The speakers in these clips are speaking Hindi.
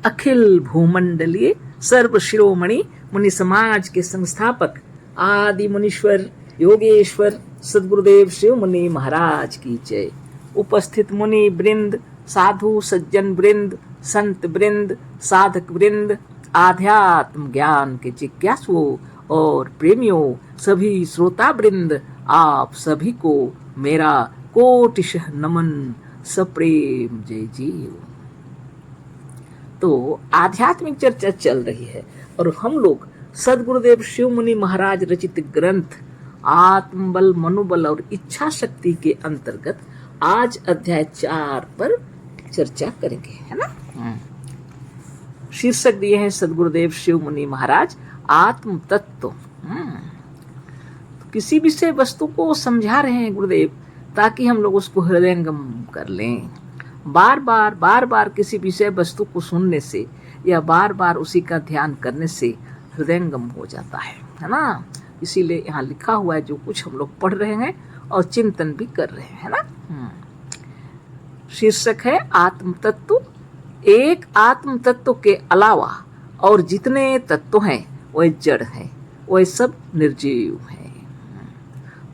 अखिल भूमंडलीय सर्व शिरोमणि मुनि समाज के संस्थापक आदि मुनीश्वर योगेश्वर सद्गुरुदेव शिव मुनि महाराज की जय। उपस्थित मुनि वृंद, साधु सज्जन वृंद, संत वृंद, साधक वृंद, आध्यात्म ज्ञान के जिज्ञासुओं और प्रेमियों, सभी श्रोता वृंद, आप सभी को मेरा कोटिशः नमन, सप्रेम जय जीव। तो आध्यात्मिक चर्चा चल रही है और हम लोग सद्गुरुदेव शिव मुनि महाराज रचित ग्रंथ आत्मबल, मनोबल और इच्छा शक्ति के अंतर्गत आज अध्याय 4 पर चर्चा करेंगे, है ना। शीर्षक दिए हैं सद्गुरुदेव शिव मुनि महाराज आत्म तत्व। तो किसी विषय वस्तु को समझा रहे हैं गुरुदेव ताकि हम लोग उसको हृदयंगम कर लें। बार बार किसी विषय वस्तु को सुनने से या बार बार उसी का ध्यान करने से हृदयंगम हो जाता है ना। इसीलिए यहाँ लिखा हुआ है, जो कुछ हम लोग पढ़ रहे हैं और चिंतन भी कर रहे हैं, है ना। शीर्षक है आत्म तत्व। एक आत्म तत्व के अलावा और जितने तत्व हैं वह जड़ हैं, वह सब निर्जीव हैं।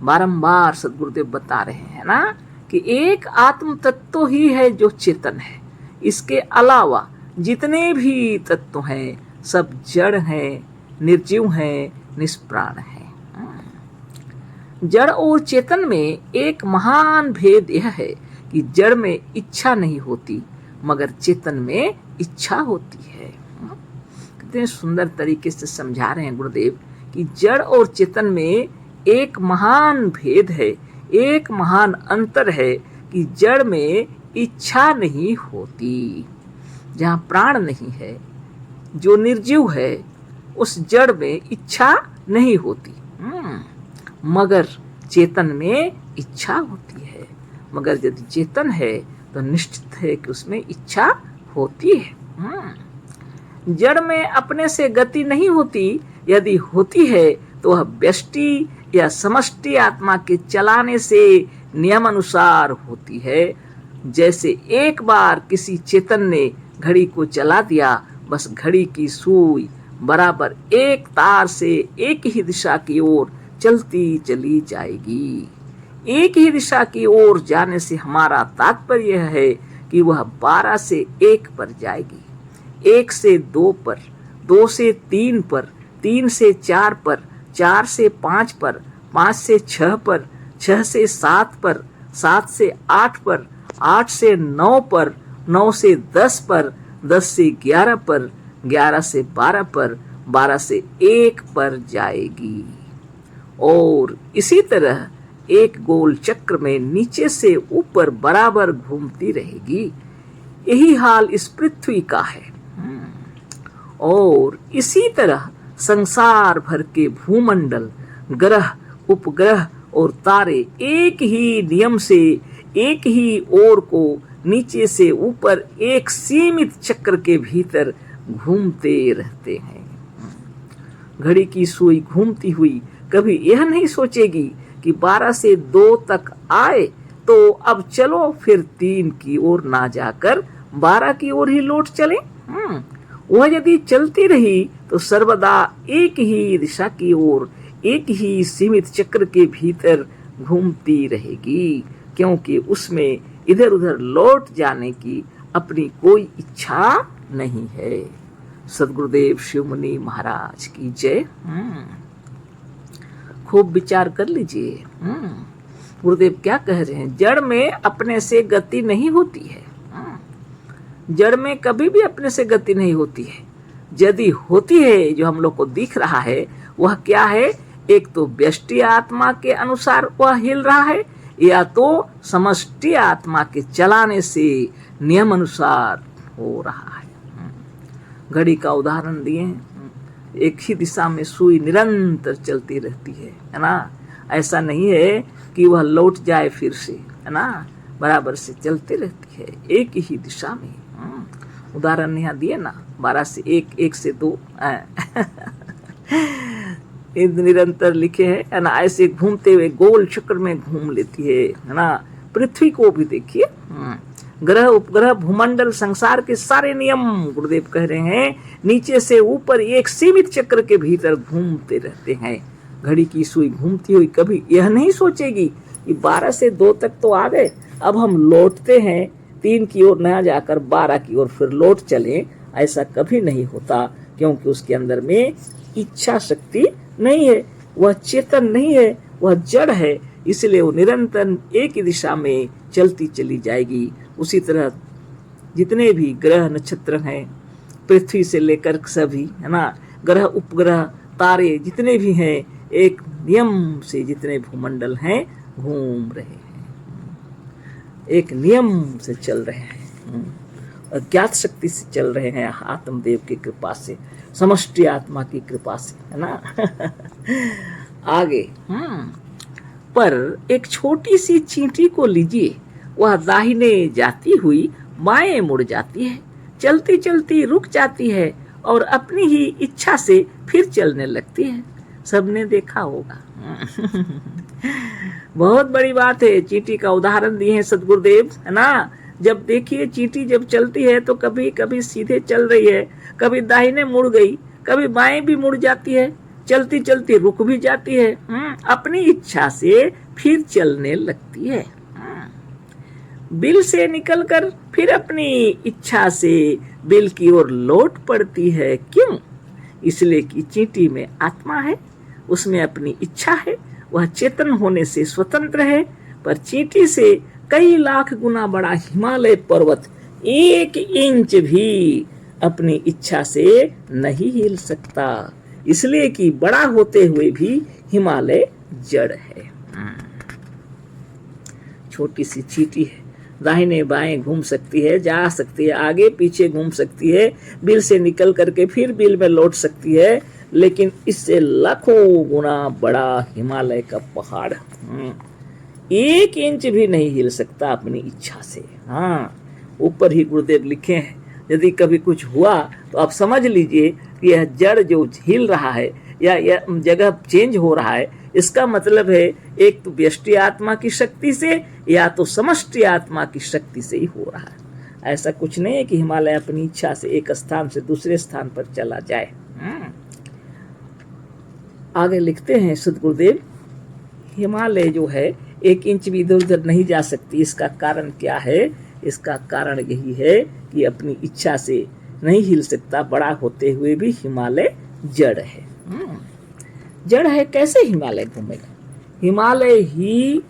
बारंबार सद्गुरुदेव बता रहे हैं ना कि एक आत्म तत्व ही है जो चेतन है। इसके अलावा जितने भी तत्व हैं सब जड़ हैं, निर्जीव हैं, निष्प्राण हैं। जड़ और चेतन में एक महान भेद यह है कि जड़ में इच्छा नहीं होती मगर चेतन में इच्छा होती है। कितने सुंदर तरीके से समझा रहे हैं गुरुदेव कि जड़ और चेतन में एक महान भेद है, एक महान अंतर है कि जड़ में इच्छा नहीं होती। जहाँ प्राण नहीं है, जो निर्जीव है, उस जड़ में इच्छा नहीं होती, मगर चेतन में इच्छा होती है। मगर यदि चेतन है तो निश्चित है कि उसमें इच्छा होती है। जड़ में अपने से गति नहीं होती, यदि होती है तो वह व्यष्टि या समष्टि आत्मा के चलाने से नियम अनुसार होती है। जैसे एक बार किसी चेतन ने घड़ी को चला दिया, बस घड़ी की सुई बराबर एक तार से एक ही दिशा की ओर चलती चली जाएगी। एक ही दिशा की ओर जाने से हमारा तात्पर्य यह है कि वह 12 से 1 पर जाएगी, 1 से 2 पर, 2 से 3 पर, 3 से 4 पर, 4 से 5 पर, 5 से 6 पर, 6 से 7 पर, 7 से 8 पर, 8 से 9 पर, 9 से 10 पर, 10 से 11 पर, 11 से 12 पर, 12 से 1 पर जाएगी। और इसी तरह एक गोल चक्र में नीचे से ऊपर बराबर घूमती रहेगी। यही हाल इस पृथ्वी का है। और इसी तरह संसार भर के भूमंडल, ग्रह, उपग्रह और तारे एक ही नियम से एक ही ओर को नीचे से ऊपर एक सीमित चक्र के भीतर घूमते रहते हैं। घड़ी की सुई घूमती हुई कभी यह नहीं सोचेगी कि 12 से 2 तक आए तो अब चलो फिर 3 की ओर ना जाकर 12 की ओर ही लौट चले। वह यदि चलती रही तो सर्वदा एक ही दिशा की ओर एक ही सीमित चक्र के भीतर घूमती रहेगी, क्योंकि उसमें इधर उधर लौट जाने की अपनी कोई इच्छा नहीं है। सद्गुरुदेव शिव मुनि महाराज की जय। खूब विचार कर लीजिए। गुरुदेव क्या कह रहे हैं? जड़ में अपने से गति नहीं होती है। जड़ में कभी भी अपने से गति नहीं होती है। यदि होती है, जो हम लोग को दिख रहा है, वह क्या है? एक तो व्यष्टि आत्मा के अनुसार वह हिल रहा है, या तो समष्टि आत्मा के चलाने से नियम अनुसार हो रहा है। घड़ी का उदाहरण दिए हैं। एक ही दिशा में सुई निरंतर चलती रहती है ना। ऐसा नहीं है कि वह लौट जाए फिर से, है ना। बराबर से चलती रहती है एक ही दिशा में। उदाहरण यहाँ दिए ना, 12 से 1, 1 से 2 निरंतर लिखे हैं, है ना। ऐसे घूमते हुए गोल चक्र में घूम लेती है ना। पृथ्वी को भी देखिए, ग्रह उपग्रह भूमंडल संसार के सारे नियम गुरुदेव कह रहे हैं नीचे से ऊपर एक सीमित चक्र के भीतर घूमते रहते हैं। घड़ी की सुई घूमती हुई कभी यह नहीं सोचेगी कि 12 से 2 तक तो आ गए, अब हम लौटते हैं 3 की ओर न जाकर 12 की ओर फिर लौट चलें। ऐसा कभी नहीं होता, क्योंकि उसके अंदर में इच्छा शक्ति नहीं है, वह चेतन नहीं है, वह जड़ है। इसलिए वो निरंतर एक ही दिशा में चलती चली जाएगी। उसी तरह जितने भी ग्रह नक्षत्र हैं, पृथ्वी से लेकर सभी, है ना, ग्रह उपग्रह तारे जितने भी हैं, एक नियम से जितने भूमंडल हैं घूम रहे हैं, एक नियम से चल रहे हैं, अज्ञात शक्ति से चल रहे हैं, आत्मदेव की कृपा से, समष्टि आत्मा की कृपा से, है ना। आगे पर एक छोटी सी चींटी को लीजिए, वह दाहिने जाती हुई बाएं मुड़ जाती है, चलती चलती रुक जाती है और अपनी ही इच्छा से फिर चलने लगती है। सबने देखा होगा। बहुत बड़ी बात है। चींटी का उदाहरण दिए हैं सदगुरुदेव, है ना। जब देखिए चींटी जब चलती है तो कभी कभी सीधे चल रही है, कभी दाहिने मुड़ गई, कभी बाएं भी मुड़ जाती है, चलती चलती रुक भी जाती है, अपनी इच्छा से फिर चलने लगती है। बिल से निकलकर फिर अपनी इच्छा से बिल की ओर लौट पड़ती है। क्यों? इसलिए कि चींटी में आत्मा है, उसमें अपनी इच्छा है, वह चेतन होने से स्वतंत्र है। पर चींटी से कई लाख गुना बड़ा हिमालय पर्वत 1 इंच भी अपनी इच्छा से नहीं हिल सकता, इसलिए कि बड़ा होते हुए भी हिमालय जड़ है। छोटी सी चींटी है, दाहिने बाएं घूम सकती है, जा सकती है, आगे पीछे घूम सकती है, बिल से निकल करके फिर बिल में लौट सकती है, लेकिन इससे लाखों गुना बड़ा हिमालय का पहाड़ 1 इंच भी नहीं हिल सकता अपनी इच्छा से। हाँ, ऊपर ही गुरुदेव लिखे हैं, यदि कभी कुछ हुआ तो आप समझ लीजिए कि यह जड़ जो हिल रहा है या यह जगह चेंज हो रहा है, इसका मतलब है एक तो व्यष्टि आत्मा की शक्ति से या तो समष्टि आत्मा की शक्ति से ही हो रहा है। ऐसा कुछ नहीं है कि हिमालय अपनी इच्छा से एक स्थान से दूसरे स्थान पर चला जाए। आगे लिखते हैं सदगुरुदेव, हिमालय जो है 1 इंच भी इधर उधर नहीं जा सकती। इसका कारण क्या है? इसका कारण यही है कि अपनी इच्छा से नहीं हिल सकता, बड़ा होते हुए भी हिमालय जड़ है। जड़ है, कैसे हिमालय घूमेगा? हिमालय ही,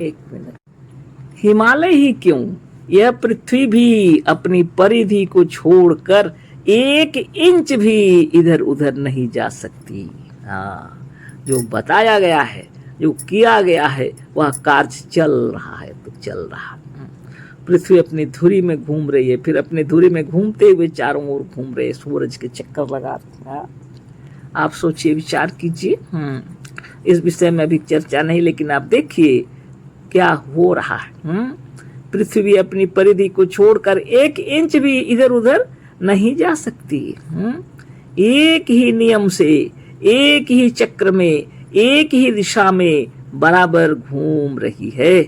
एक मिनट, हिमालय ही क्यों, यह पृथ्वी भी अपनी परिधि को छोड़कर 1 इंच भी इधर उधर नहीं जा सकती। हाँ, जो बताया गया है, जो किया गया है, वह कार्य चल रहा है तो चल रहा है। पृथ्वी अपनी धुरी में घूम रही है, फिर अपनी धुरी में घूमते हुए चारों ओर घूम रहे, सूरज के चक्कर लगा रहे हैं। आप सोचिए, विचार कीजिए। इस विषय में अभी चर्चा नहीं, लेकिन आप देखिए क्या हो रहा है। पृथ्वी अपनी परिधि को छोड़कर 1 इंच भी इधर उधर नहीं जा सकती। एक ही नियम से, एक ही चक्र में, एक ही दिशा में बराबर घूम रही है,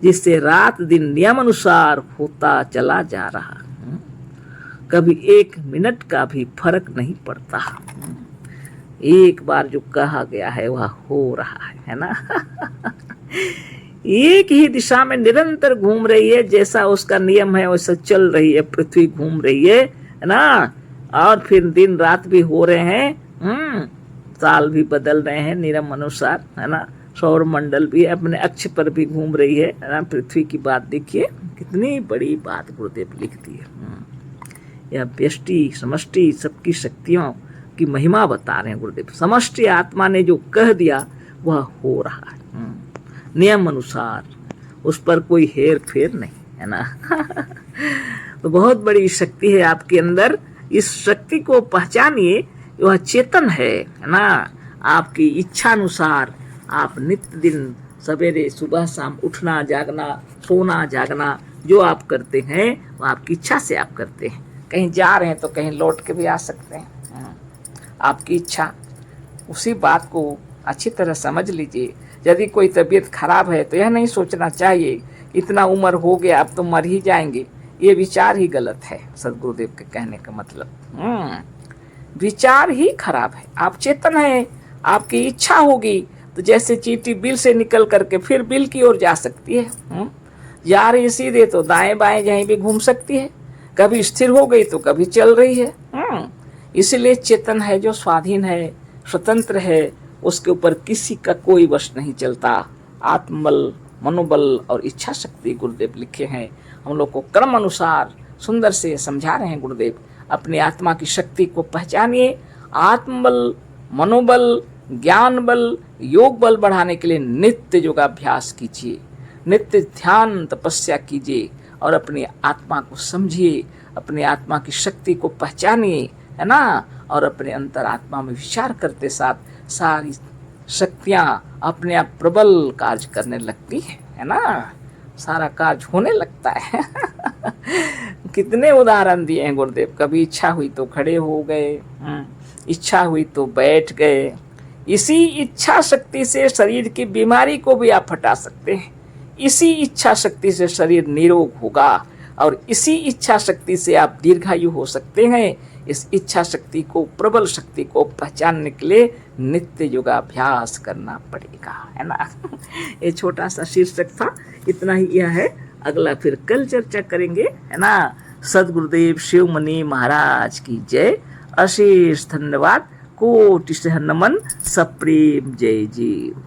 जिससे रात दिन नियम अनुसार होता चला जा रहा। कभी 1 मिनट का भी फर्क नहीं पड़ता। एक बार जो कहा गया है वह हो रहा है ना। एक ही दिशा में निरंतर घूम रही है, जैसा उसका नियम है वैसा चल रही है, पृथ्वी घूम रही है ना। और फिर दिन रात भी हो रहे हैं, साल भी बदल रहे हैं नियम अनुसार, है ना। सौर मंडल भी अपने अक्ष पर भी घूम रही है ना। पृथ्वी की बात देखिए, कितनी बड़ी बात गुरुदेव लिखती है। यह व्यष्टि समष्टि सबकी शक्तियों की महिमा बता रहे हैं गुरुदेव। समष्टि आत्मा ने जो कह दिया वह हो रहा है नियम अनुसार, उस पर कोई हेर फेर नहीं, है ना। तो बहुत बड़ी शक्ति है आपके अंदर। इस शक्ति को पहचानिए, वह चेतन है ना। आपकी इच्छा अनुसार आप नित्य दिन सवेरे सुबह शाम उठना जागना, सोना जागना, जो आप करते हैं वो आपकी इच्छा से आप करते हैं। कहीं जा रहे हैं तो कहीं लौट के भी आ सकते हैं, आपकी इच्छा। उसी बात को अच्छी तरह समझ लीजिए। यदि कोई तबीयत खराब है तो यह नहीं सोचना चाहिए इतना उम्र हो गया अब तो मर ही जाएंगे, ये विचार ही गलत है। सदगुरुदेव के कहने का मतलब विचार ही खराब है। आप चेतन हैं, आपकी इच्छा होगी तो जैसे चींटी बिल से निकल करके फिर बिल की ओर जा सकती है। जा रही सीधे तो दाएं बाएं जहीं भी घूम सकती है, कभी स्थिर हो गई तो कभी चल रही है। इसलिए चेतन है, जो स्वाधीन है, स्वतंत्र है, उसके ऊपर किसी का कोई वश नहीं चलता। आत्मबल, मनोबल और इच्छा शक्ति गुरुदेव लिखे हैं। हम लोग को कर्म अनुसार सुंदर से समझा रहे हैं गुरुदेव। अपनी आत्मा की शक्ति को पहचानिए। आत्मबल, मनोबल, ज्ञान बल, योग बल बढ़ाने के लिए नित्य योगाभ्यास कीजिए, नित्य ध्यान तपस्या कीजिए और अपनी आत्मा को समझिए, अपनी आत्मा की शक्ति को पहचानिए, है ना। और अपने अंतर आत्मा में विचार करते साथ सारी शक्तियाँ अपने आप प्रबल कार्य करने लगती है ना। सारा कार्य होने लगता है। कितने उदाहरण दिए हैं गुरुदेव। कभी इच्छा हुई तो खड़े हो गए, इच्छा हुई तो बैठ गए। इसी इच्छा शक्ति से शरीर की बीमारी को भी आप हटा सकते हैं। इसी इच्छा शक्ति से शरीर निरोग होगा और इसी इच्छा शक्ति से आप दीर्घायु हो सकते हैं। इस इच्छा शक्ति को, प्रबल शक्ति को पहचानने के लिए नित्य योगाभ्यास करना पड़ेगा, है ना। ये छोटा सा शीर्षक था, इतना ही यह है। अगला फिर कल चर्चा करेंगे, है ना। सदगुरुदेव शिवमुनि महाराज की जय। अशेष धन्यवाद, कोटि नमन, सप्रेम जय जीव।